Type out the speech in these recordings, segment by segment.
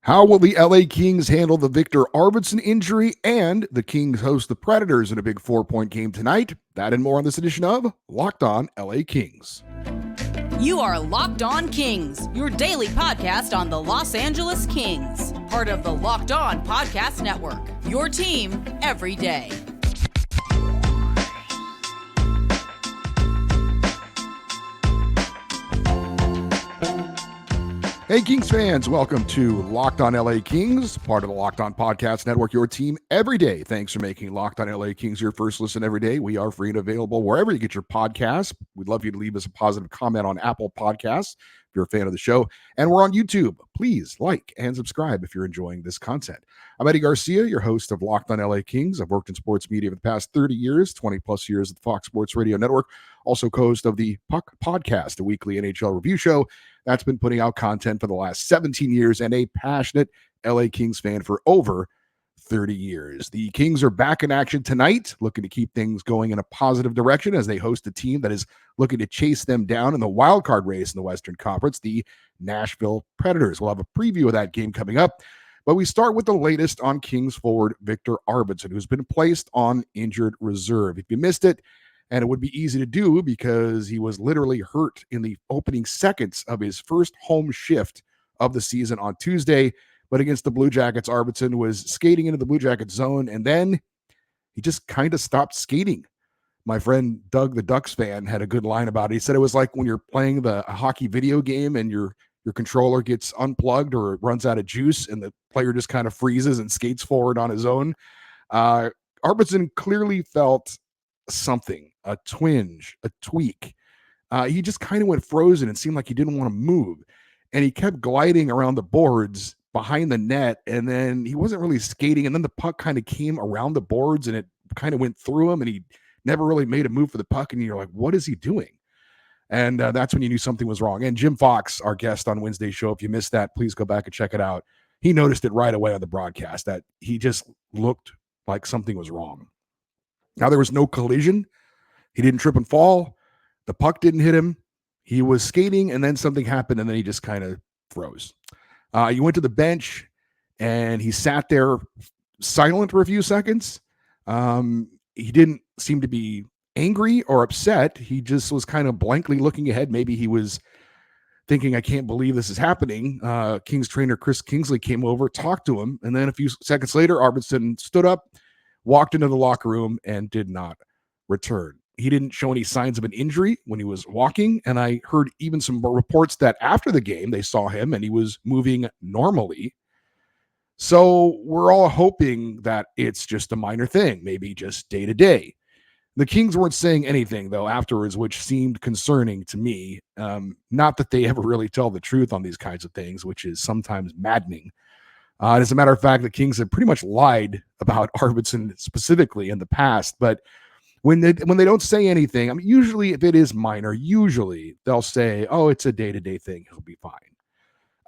How will the LA Kings handle the Viktor Arvidsson injury? And the Kings host the Predators in a big 4-point game tonight. That and more on this edition of Locked On LA Kings. You are Locked On Kings, your daily podcast on the Los Angeles Kings. Part of the Locked On Podcast Network, your team every day. Hey, Kings fans, welcome to Locked On LA Kings, part of the Locked On Podcast Network, your team every day. Thanks for making Locked On LA Kings your first listen every day. We are free and available wherever you get your podcasts. We'd love you to leave us a positive comment on Apple Podcasts if you're a fan of the show. And we're on YouTube. Please like and subscribe if you're enjoying this content. I'm Eddie Garcia, your host of Locked On LA Kings. I've worked in sports media for the past 30 years, 20 plus years at the Fox Sports Radio Network, also co-host of the Puck Podcast, a weekly NHL review show that's been putting out content for the last 17 years, and a passionate LA Kings fan for over 30 years. The Kings are back in action tonight, looking to keep things going in a positive direction as they host a team that is looking to chase them down in the wild card race in the Western Conference, the Nashville Predators. We'll have a preview of that game coming up, but we start with the latest on Kings forward Viktor Arvidsson, who's been placed on injured reserve. If you missed it, and it would be easy to do because he was literally hurt in the opening seconds of his first home shift of the season on Tuesday. But against the Blue Jackets, Arvidsson was skating into the Blue Jackets zone, and then he just kind of stopped skating. My friend Doug, the Ducks fan, had a good line about it. He said it was like when you're playing a hockey video game and your controller gets unplugged or it runs out of juice and the player just kind of freezes and skates forward on his own. Arvidsson clearly felt something, a twinge, a tweak. He just kind of went frozen and seemed like he didn't want to move. And he kept gliding around the boards behind the net, and then he wasn't really skating. And then the puck kind of came around the boards and it kind of went through him, and he never really made a move for the puck. And you're like, what is he doing? And that's when you knew something was wrong. And Jim Fox, our guest on Wednesday's show, if you missed that, please go back and check it out. He noticed it right away on the broadcast that he just looked like something was wrong. Now, there was no collision. He didn't trip and fall. The puck didn't hit him. He was skating, and then something happened, and then he just kind of froze. He went to the bench, and he sat there silent for a few seconds. He didn't seem to be angry or upset. He just was kind of blankly looking ahead. Maybe he was thinking, I can't believe this is happening. Kings trainer Chris Kingsley came over, talked to him, and then a few seconds later, Arvidsson stood up, walked into the locker room, and did not return. He didn't show any signs of an injury when he was walking, and I heard even some reports that after the game, they saw him and he was moving normally. So we're all hoping that it's just a minor thing, maybe just day to day. The Kings weren't saying anything, though, afterwards, which seemed concerning to me. Not that they ever really tell the truth on these kinds of things, which is sometimes maddening. As a matter of fact, the Kings have pretty much lied about Arvidsson specifically in the past, but when they don't say anything, I mean, usually if it is minor, usually they'll say, oh, it's a day-to-day thing, he'll be fine.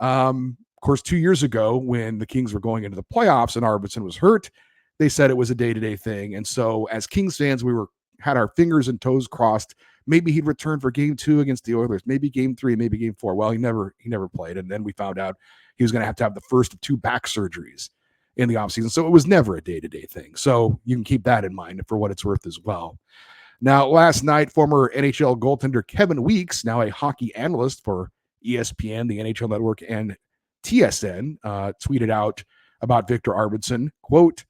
Of course, 2 years ago, when the Kings were going into the playoffs and Arvidsson was hurt, they said it was a day-to-day thing. And so as Kings fans, we had our fingers and toes crossed. Maybe he'd return for game 2 against the Oilers, maybe game 3, maybe game 4. Well, he never played. And then we found out he was going to have the first of 2 back surgeries in the offseason. So it was never a day-to-day thing. So you can keep that in mind for what it's worth as well. Now, last night, former NHL goaltender Kevin Weeks, now a hockey analyst for ESPN, the NHL Network, and TSN, tweeted out about Viktor Arvidsson, quote,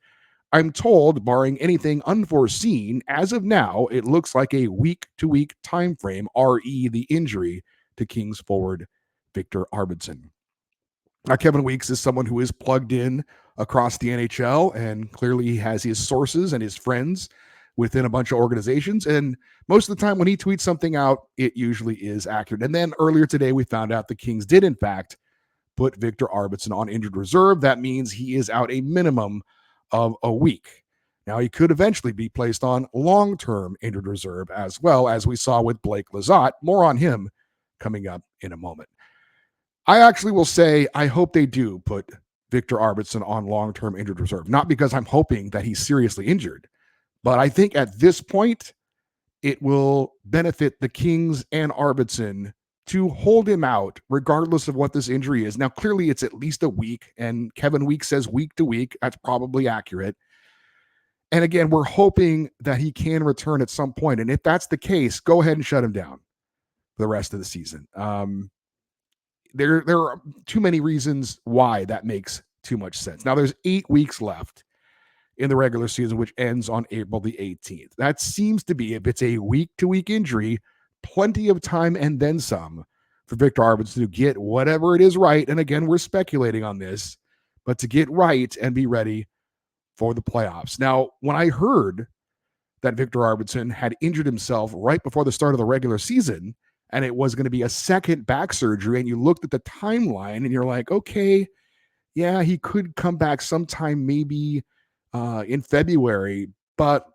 I'm told, barring anything unforeseen, as of now, it looks like a week-to-week time frame, re the injury to Kings forward Viktor Arvidsson. Now, Kevin Weeks is someone who is plugged in across the NHL, and clearly he has his sources and his friends within a bunch of organizations. And most of the time when he tweets something out, it usually is accurate. And then earlier today, we found out the Kings did, in fact, put Viktor Arvidsson on injured reserve. That means he is out a minimum of a week. Now, he could eventually be placed on long-term injured reserve as well, as we saw with Blake Lizotte. More on him coming up in a moment. I actually will say I hope they do put Viktor Arvidsson on long-term injured reserve, not because I'm hoping that he's seriously injured, but I think at this point, it will benefit the Kings and Arvidsson to hold him out regardless of what this injury is. Now, clearly it's at least a week, and Kevin Week says week to week. That's probably accurate. And again, we're hoping that he can return at some point. And if that's the case, go ahead and shut him down for the rest of the season. There are too many reasons why that makes too much sense. Now, there's 8 weeks left in the regular season, which ends on April the 18th. That seems to be, if it's a week-to-week injury, plenty of time and then some for Viktor Arvidsson to get whatever it is right. And again, we're speculating on this, but to get right and be ready for the playoffs. Now, when I heard that Viktor Arvidsson had injured himself right before the start of the regular season, and it was going to be a second back surgery, and you looked at the timeline and you're like, okay, yeah, he could come back sometime maybe in February, but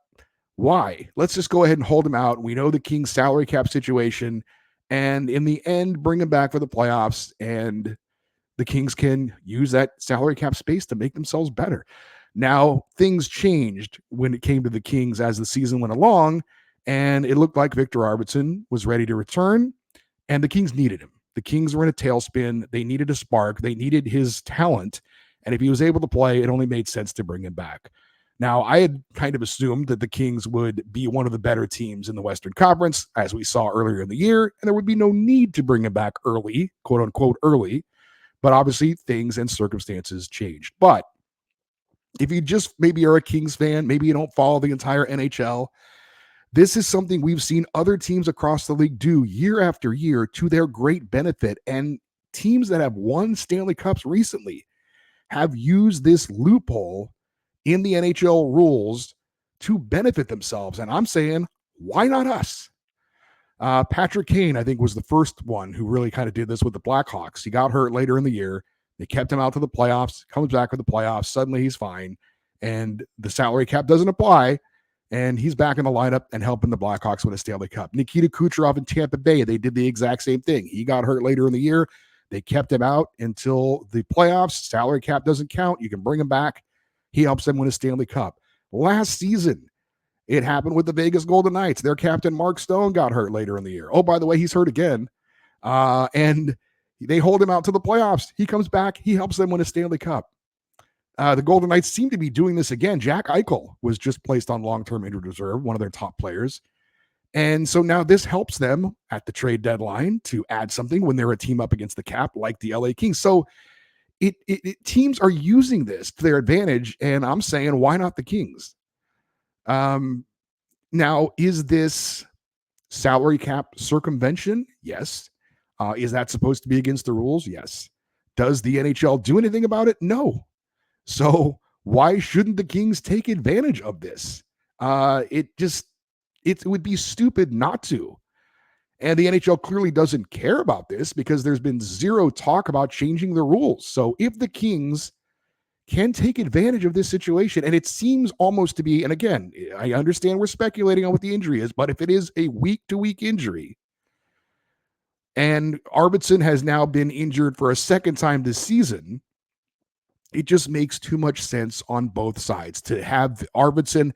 why? Let's just go ahead and hold him out. We know the Kings salary cap situation, and in the end, bring him back for the playoffs, and the Kings can use that salary cap space to make themselves better. Now, things changed when it came to the Kings as the season went along, and it looked like Viktor Arvidsson was ready to return, and the Kings needed him. The Kings were in a tailspin. They needed a spark. They needed his talent, and if he was able to play, it only made sense to bring him back. Now, I had kind of assumed that the Kings would be one of the better teams in the Western Conference, as we saw earlier in the year, and there would be no need to bring him back early, quote unquote early, but obviously things and circumstances changed. But if you just maybe are a Kings fan, maybe you don't follow the entire NHL, this is something we've seen other teams across the league do year after year to their great benefit, and teams that have won Stanley Cups recently have used this loophole in the NHL rules to benefit themselves. And I'm saying, why not us? Patrick Kane, I think, was the first one who really kind of did this with the Blackhawks. He got hurt later in the year. They kept him out to the playoffs, comes back for the playoffs. Suddenly he's fine. And the salary cap doesn't apply. And he's back in the lineup and helping the Blackhawks win a Stanley Cup. Nikita Kucherov in Tampa Bay, they did the exact same thing. He got hurt later in the year. They kept him out until the playoffs. Salary cap doesn't count. You can bring him back. He helps them win a Stanley Cup. Last season, it happened with the Vegas Golden Knights. Their captain, Mark Stone, got hurt later in the year. Oh, by the way, he's hurt again. And they hold him out to the playoffs. He comes back. He helps them win a Stanley Cup. The Golden Knights seem to be doing this again. Jack Eichel was just placed on long-term injured reserve, one of their top players. And so now this helps them at the trade deadline to add something when they're a team up against the cap like the LA Kings. So teams are using this to their advantage, and I'm saying, why not the Kings? Now, is this salary cap circumvention? Yes. Is that supposed to be against the rules? Yes. Does the NHL do anything about it? No. So why shouldn't the Kings take advantage of this? It would be stupid not to. And the NHL clearly doesn't care about this because there's been zero talk about changing the rules. So if the Kings can take advantage of this situation, and it seems almost to be, and again, I understand we're speculating on what the injury is, but if it is a week-to-week injury, and Arvidsson has now been injured for a second time this season, it just makes too much sense on both sides to have Arvidsson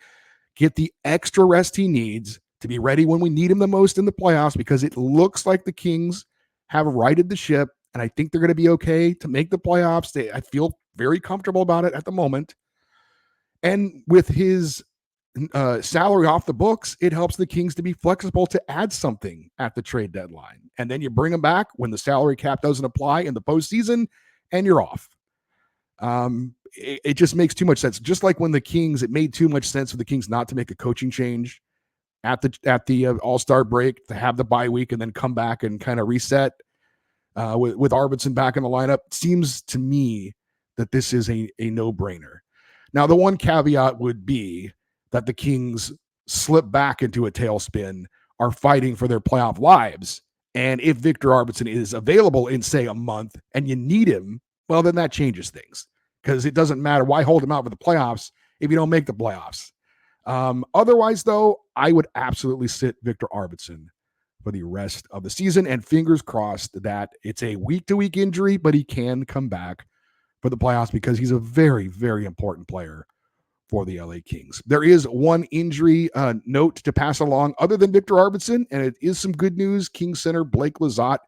get the extra rest he needs to be ready when we need him the most in the playoffs, because it looks like the Kings have righted the ship, and I think they're going to be okay to make the playoffs. I feel very comfortable about it at the moment. And with his salary off the books, it helps the Kings to be flexible to add something at the trade deadline. And then you bring him back when the salary cap doesn't apply in the postseason, and you're off. It just makes too much sense. Just like when the Kings, it made too much sense for the Kings not to make a coaching change at the All-Star break, to have the bye week and then come back and kind of reset with Arvidsson back in the lineup. Seems to me that this is a no-brainer. Now, the one caveat would be that the Kings slip back into a tailspin, are fighting for their playoff lives. And if Viktor Arvidsson is available in, say, a month and you need him, well, then that changes things, because it doesn't matter. Why hold him out for the playoffs if you don't make the playoffs? Otherwise, though, I would absolutely sit Viktor Arvidsson for the rest of the season, and fingers crossed that it's a week-to-week injury, but he can come back for the playoffs because he's a very, very important player for the LA Kings. There is one injury note to pass along other than Viktor Arvidsson, and it is some good news. Kings center Blake Lizotte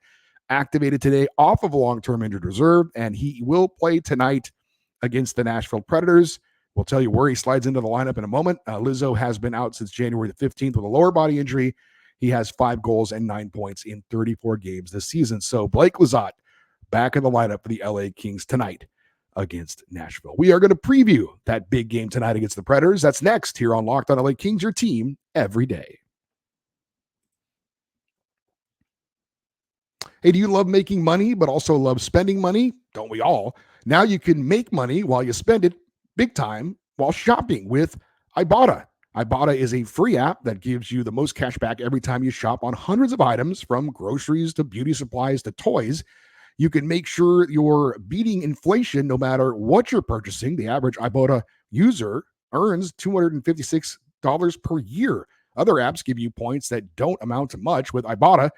activated today off of a long-term injured reserve, and he will play tonight against the Nashville Predators. We'll tell you where he slides into the lineup in a moment. Lizzo has been out since January the 15th with a lower body injury. He has 5 goals and 9 points in 34 games this season. So Blake Lizotte back in the lineup for the LA Kings tonight against Nashville. We are going to preview that big game tonight against the Predators. That's next here on Locked on LA Kings, your team every day. Hey, do you love making money but also love spending money? Don't we all? Now you can make money while you spend it big time while shopping with Ibotta. Ibotta is a free app that gives you the most cash back every time you shop on hundreds of items, from groceries to beauty supplies to toys. You can make sure you're beating inflation no matter what you're purchasing. The average Ibotta user earns $256 per year. Other apps give you points that don't amount to much. With Ibotta,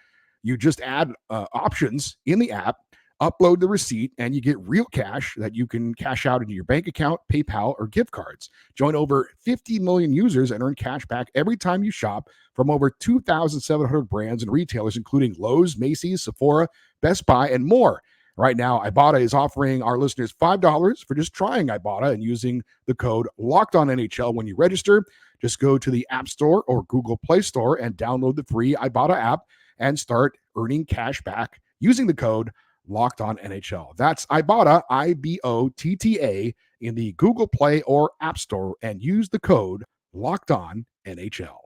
you just add options in the app, upload the receipt, and you get real cash that you can cash out into your bank account, PayPal, or gift cards. Join over 50 million users and earn cash back every time you shop from over 2,700 brands and retailers, including Lowe's, Macy's, Sephora, Best Buy, and more. Right now, Ibotta is offering our listeners $5 for just trying Ibotta and using the code LOCKEDONNHL when you register. Just go to the App Store or Google Play Store and download the free Ibotta app and start earning cash back using the code Locked On NHL. That's Ibotta, Ibotta, in the Google Play or App Store, and use the code Locked On NHL.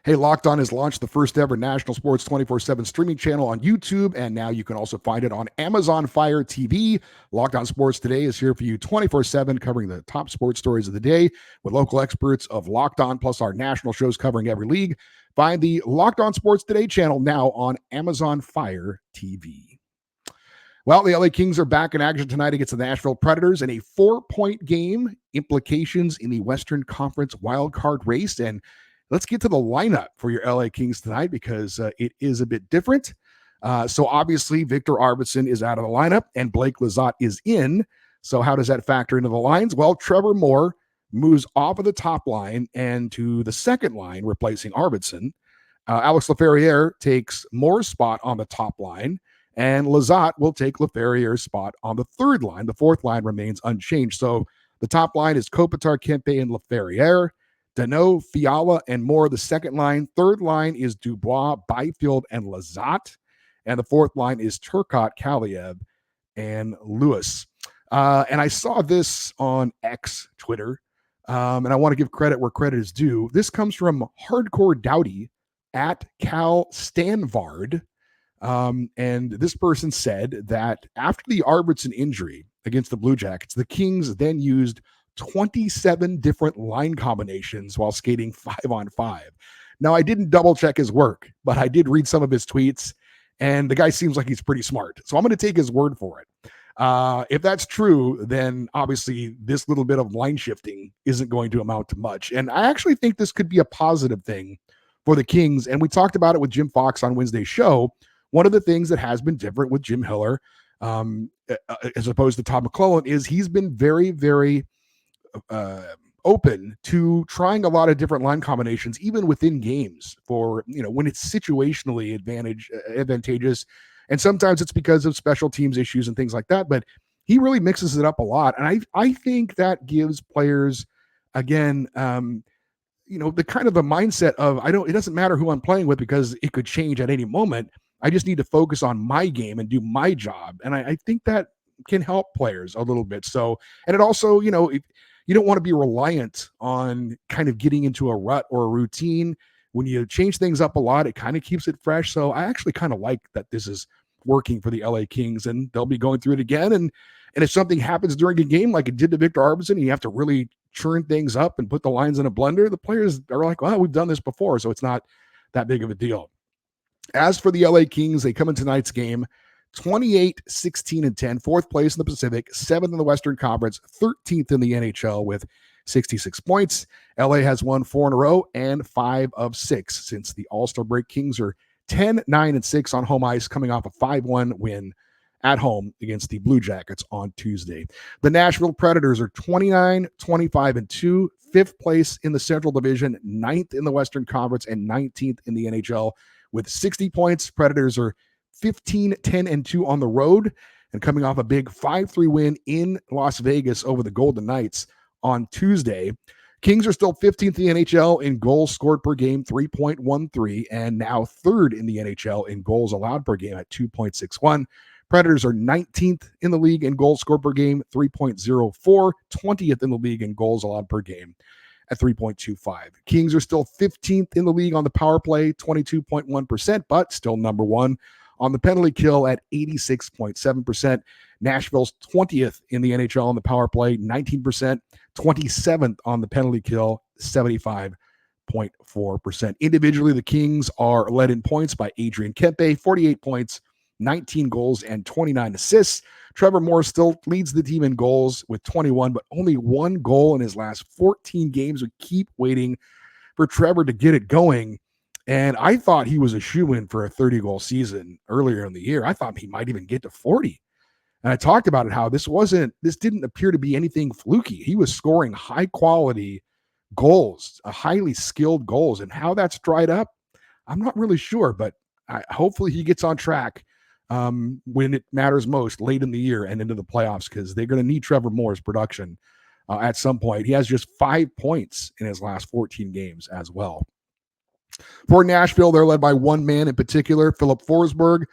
Hey, Locked On has launched the first ever national sports 24/7 streaming channel on YouTube, and now you can also find it on Amazon Fire TV. Locked On Sports Today is here for you 24/7, covering the top sports stories of the day with local experts of Locked On, plus our national shows covering every league. Find the Locked On Sports Today channel now on Amazon Fire TV. Well, the LA Kings are back in action tonight against the Nashville Predators in a 4-point game, implications in the Western Conference wildcard race. And let's get to the lineup for your LA Kings tonight, because it is a bit different. So obviously, Viktor Arvidsson is out of the lineup and Blake Lizotte is in. So how does that factor into the lines? Well, Trevor Moore moves off of the top line and to the second line, replacing Arvidsson. Alex Laferriere takes Moore's spot on the top line, and Lizotte will take Laferriere's spot on the third line. The fourth line remains unchanged. So the top line is Kopitar, Kempe, and Laferriere. Danault, Fiala, and Moore, the second line. Third line is Dubois, Byfield, and Lizotte. And the fourth line is Turcotte, Kaliev, and Lewis. And I saw this on X, Twitter, and I want to give credit where credit is due. This comes from Hardcore Dowdy at Cal Stanvard. And this person said that after the Arvidsson injury against the Blue Jackets, the Kings then used 27 different line combinations while skating 5-on-5. Now, I didn't double check his work, but I did read some of his tweets, and the guy seems like he's pretty smart. So I'm going to take his word for it. If that's true, then obviously this little bit of line shifting isn't going to amount to much. And I actually think this could be a positive thing for the Kings. And we talked about it with Jim Fox on Wednesday's show. One of the things that has been different with Jim Hiller, as opposed to Todd McClellan, is he's been very, very open to trying a lot of different line combinations, even within games, for, when it's situationally advantageous. And sometimes it's because of special teams issues and things like that, but he really mixes it up a lot. And I think that gives players, again, the kind of a mindset of, it doesn't matter who I'm playing with because it could change at any moment. I just need to focus on my game and do my job. And I think that can help players a little bit. So, and it also, you don't want to be reliant on kind of getting into a rut or a routine. When you change things up a lot, it kind of keeps it fresh. So I actually kind of like that this is working for the LA Kings, and they'll be going through it again. And if something happens during a game like it did to Viktor Arvidsson, and you have to really churn things up and put the lines in a blender, the players are like, well, we've done this before, so it's not that big of a deal. As for the LA Kings, they come in tonight's game 28-16-10, fourth place in the Pacific, 7th in the Western Conference, 13th in the NHL with 66 points. LA has won 4 in a row and 5 of 6 since the All-Star break. Kings are 10-9-6 on home ice, coming off a 5-1 win at home against the Blue Jackets on Tuesday. The Nashville Predators are 29, 25, and 2, fifth place in the Central Division, 9th in the Western Conference, and 19th in the NHL with 60 points. Predators are 15, 10, and 2 on the road and coming off a big 5-3 win in Las Vegas over the Golden Knights on Tuesday. Kings are still 15th in the NHL in goals scored per game, 3.13, and now third in the NHL in goals allowed per game at 2.61. Predators are 19th in the league in goals scored per game, 3.04, 20th in the league in goals allowed per game at 3.25. Kings are still 15th in the league on the power play, 22.1%, but still number one on the penalty kill at 86.7%. Nashville's 20th in the NHL on the power play, 19%, 27th on the penalty kill, 75.4%. Individually, the Kings are led in points by Adrian Kempe, 48 points, 19 goals, and 29 assists. Trevor Moore still leads the team in goals with 21, but only one goal in his last 14 games. We keep waiting for Trevor to get it going. And I thought he was a shoo-in for a 30-goal season earlier in the year. I thought he might even get to 40. And I talked about it, how this didn't appear to be anything fluky. He was scoring high-quality goals, highly skilled goals. And how that's dried up, I'm not really sure. But hopefully he gets on track when it matters most, late in the year and into the playoffs, because they're going to need Trevor Moore's production at some point. He has just 5 points in his last 14 games as well. For Nashville, they're led by one man in particular, Philip Forsberg.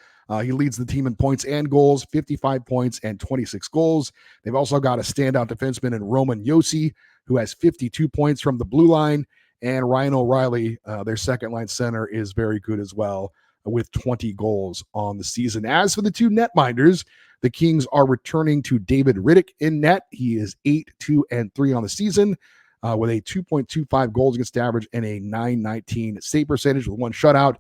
He leads the team in points and goals, 55 points and 26 goals. They've also got a standout defenseman in Roman Josi, who has 52 points from the blue line. And Ryan O'Reilly, their second-line center, is very good as well, with 20 goals on the season. As for the two netminders, the Kings are returning to David Rittich in net. He is 8-2-3 on the season, with a 2.25 goals against average and a .919 save percentage with one shutout.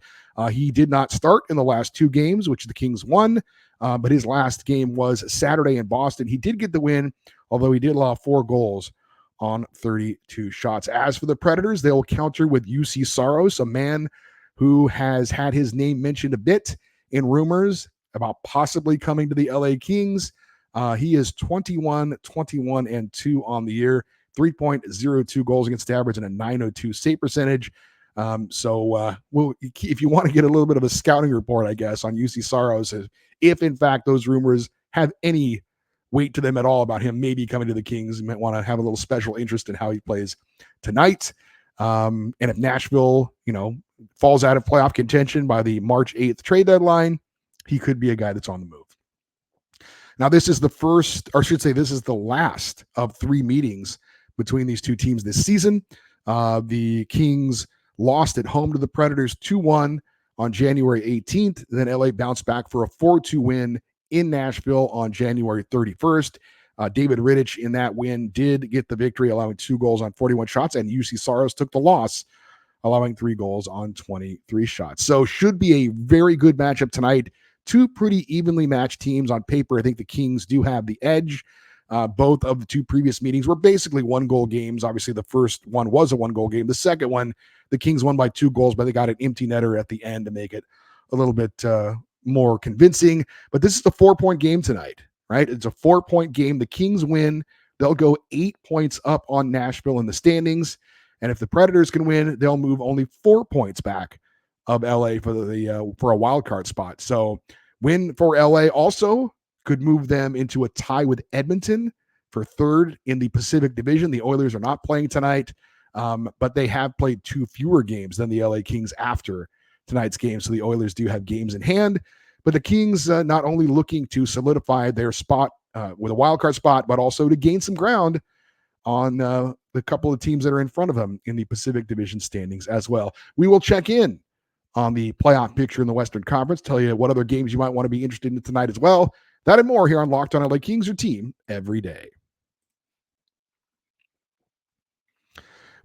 He did not start in the last two games, which the Kings won, but his last game was Saturday in Boston. He did get the win, although he did allow 4 goals on 32 shots. As for the Predators, they will counter with UC Saros, a man who has had his name mentioned a bit in rumors about possibly coming to the LA Kings. He is 21, 21, and 2 on the year, 3.02 goals against average and a .902 save percentage. If you want to get a little bit of a scouting report, I guess, on UC Saros, if in fact those rumors have any weight to them at all about him maybe coming to the Kings, you might want to have a little special interest in how he plays tonight. And if Nashville, falls out of playoff contention by the March 8th trade deadline, he could be a guy that's on the move. Now, this is the last of 3 meetings between these two teams this season. The Kings lost at home to the Predators 2-1 on January 18th. Then LA bounced back for a 4-2 win in Nashville on January 31st. David Rittich in that win did get the victory, allowing 2 goals on 41 shots, and UC Saros took the loss, allowing 3 goals on 23 shots. So should be a very good matchup tonight. 2 pretty evenly matched teams on paper. I think the Kings do have the edge. Both of the 2 previous meetings were basically 1-goal games. Obviously, the first one was a 1-goal game. The second one, the Kings won by 2 goals, but they got an empty netter at the end to make it a little bit more convincing. But this is the 4-point game tonight, right? It's a 4-point game. The Kings win. They'll go 8 points up on Nashville in the standings. And if the Predators can win, they'll move only 4 points back of LA for a wild card spot. So win for LA also could move them into a tie with Edmonton for 3rd in the Pacific Division. The Oilers are not playing tonight, but they have played 2 fewer games than the LA Kings after tonight's game. So the Oilers do have games in hand. But the Kings not only looking to solidify their spot with a wild card spot, but also to gain some ground on the couple of teams that are in front of them in the Pacific Division standings as well. We will check in on the playoff picture in the Western Conference, tell you what other games you might want to be interested in tonight as well. That and more here on Locked On LA Kings, your team every day.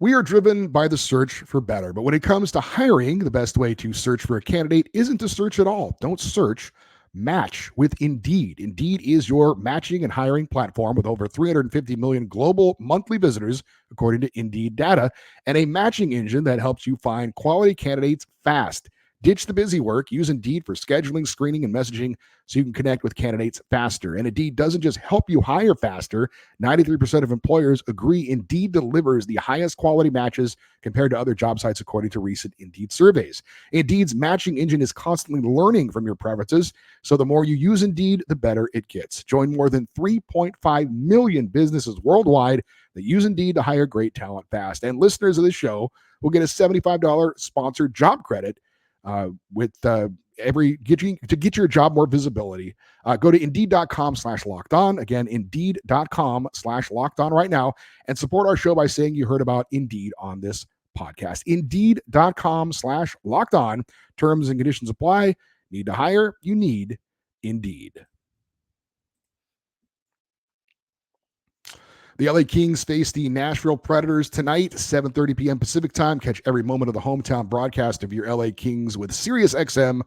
We are driven by the search for better, but when it comes to hiring, the best way to search for a candidate isn't to search at all. Don't search, match with Indeed. Indeed is your matching and hiring platform with over 350 million global monthly visitors, according to Indeed data, and a matching engine that helps you find quality candidates fast. Ditch the busy work. Use Indeed for scheduling, screening, and messaging so you can connect with candidates faster. And Indeed doesn't just help you hire faster. 93% of employers agree Indeed delivers the highest quality matches compared to other job sites, according to recent Indeed surveys. Indeed's matching engine is constantly learning from your preferences, so the more you use Indeed, the better it gets. Join more than 3.5 million businesses worldwide that use Indeed to hire great talent fast. And listeners of this show will get a $75 sponsored job credit to get your job more visibility. Go to Indeed.com/lockedon. Again, Indeed.com/lockedon right now, and support our show by saying you heard about Indeed on this podcast. Indeed.com/lockedon. Terms and conditions apply. Need to hire? You need Indeed. The LA Kings face the Nashville Predators tonight, 7:30 p.m. Pacific time. Catch every moment of the hometown broadcast of your LA Kings with SiriusXM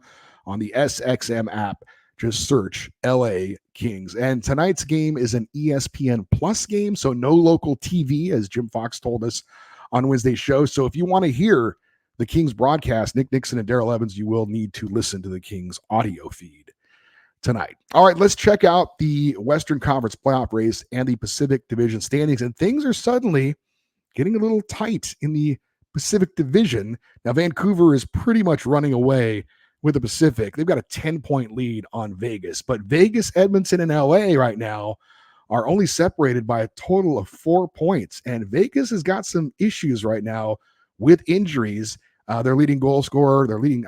on the SXM app. Just search LA Kings. And tonight's game is an ESPN Plus game, so no local TV, as Jim Fox told us on Wednesday's show. So if you want to hear the Kings broadcast, Nick Nixon and Daryl Evans, you will need to listen to the Kings audio feed tonight. All right, let's check out the Western Conference playoff race and the Pacific Division standings. And things are suddenly getting a little tight in the Pacific Division. Now, Vancouver is pretty much running away with the Pacific. They've got a 10-point lead on Vegas. But Vegas, Edmonton, and LA right now are only separated by a total of 4 points. And Vegas has got some issues right now with injuries. Their leading goal scorer, their leading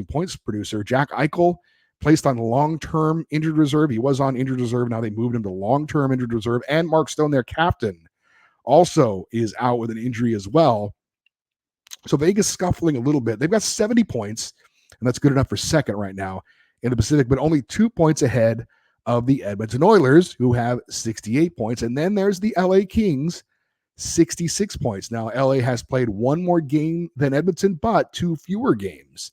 points producer, Jack Eichel, placed on long-term injured reserve. He was on injured reserve. Now they moved him to long-term injured reserve. And Mark Stone, their captain, also is out with an injury as well. So Vegas scuffling a little bit. They've got 70 points, and that's good enough for second right now in the Pacific, but only 2 points ahead of the Edmonton Oilers, who have 68 points. And then there's the LA Kings, 66 points. Now, LA has played one more game than Edmonton, but 2 fewer games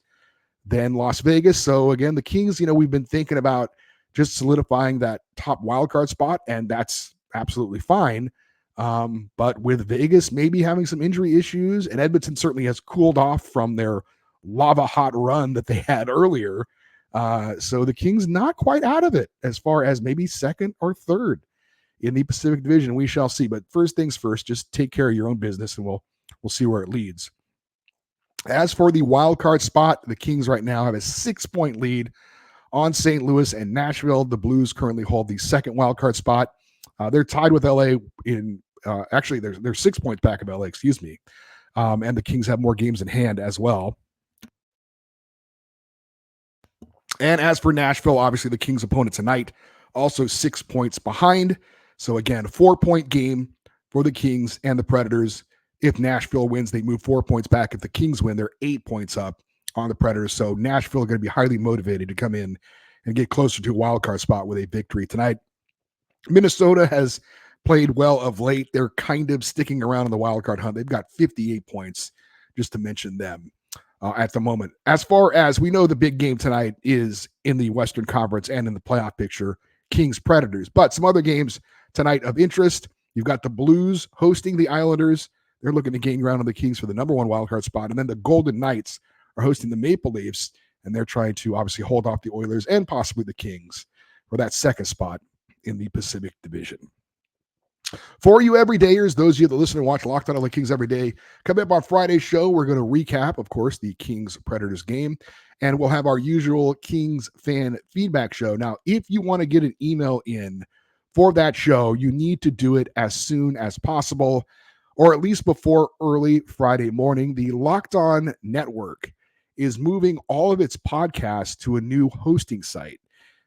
than Las Vegas. So again, the Kings, we've been thinking about just solidifying that top wildcard spot, and that's absolutely fine. But with Vegas maybe having some injury issues, and Edmonton certainly has cooled off from their lava hot run that they had earlier. So the Kings not quite out of it as far as maybe second or third in the Pacific Division. We shall see. But first things first, just take care of your own business, and we'll see where it leads. As for the wild card spot, the Kings right now have a 6-point lead on St. Louis and Nashville. The Blues currently hold the second wild card spot. They're tied with LA in actually they're 6 points back of LA, excuse me. And the Kings have more games in hand as well. And as for Nashville, obviously the Kings' opponent tonight, also 6 points behind. So again, 4-point game for the Kings and the Predators. If Nashville wins, they move 4 points back. If the Kings win, they're 8 points up on the Predators. So Nashville are going to be highly motivated to come in and get closer to a wild card spot with a victory tonight. Minnesota has played well of late. They're kind of sticking around in the wild card hunt. They've got 58 points, just to mention them at the moment. As far as we know, the big game tonight is in the Western Conference and in the playoff picture, Kings Predators. But some other games tonight of interest. You've got the Blues hosting the Islanders. They're looking to gain ground on the Kings for the number one wildcard spot. And then the Golden Knights are hosting the Maple Leafs, and they're trying to obviously hold off the Oilers and possibly the Kings for that second spot in the Pacific Division. For you everydayers, those of you that listen and watch Locked On LA Kings every day, coming up on Friday's show, we're going to recap, of course, the Kings-Predators game, and we'll have our usual Kings fan feedback show. Now, if you want to get an email in for that show, you need to do it as soon as possible, or at least before early Friday morning. The Locked On Network is moving all of its podcasts to a new hosting site,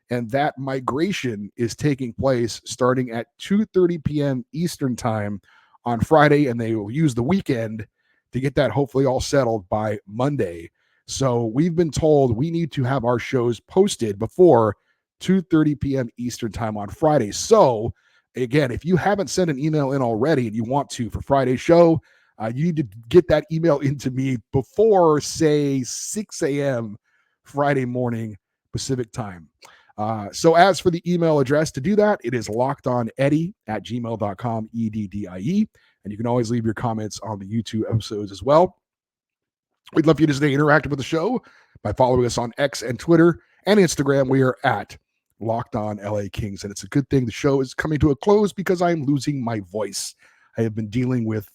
and that migration is taking place starting at 2:30 p.m. Eastern time on Friday, and they will use the weekend to get that hopefully all settled by Monday. So we've been told we need to have our shows posted before 2:30 p.m. Eastern time on Friday. So again, if you haven't sent an email in already and you want to for Friday's show, you need to get that email into me before, say, 6 a.m. Friday morning Pacific time. So as for the email address to do that, it is lockedoneddie@gmail.com, EDDIE. And you can always leave your comments on the YouTube episodes as well. We'd love for you to stay interactive with the show by following us on X and Twitter and Instagram. We are at Locked On LA Kings, and it's a good thing the show is coming to a close because I am losing my voice. I have been dealing with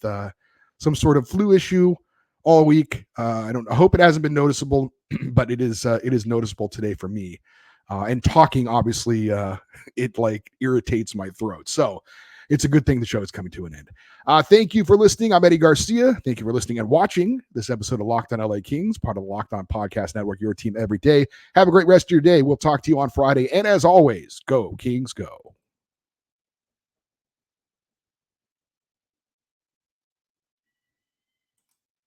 some sort of flu issue all week. I hope it hasn't been noticeable, but it is noticeable today for me. And talking, obviously, it like irritates my throat. So it's a good thing the show is coming to an end. Thank you for listening. I'm Eddie Garcia. Thank you for listening and watching this episode of Locked On LA Kings, part of the Locked On Podcast Network, your team every day. Have a great rest of your day. We'll talk to you on Friday. And as always, go Kings, go.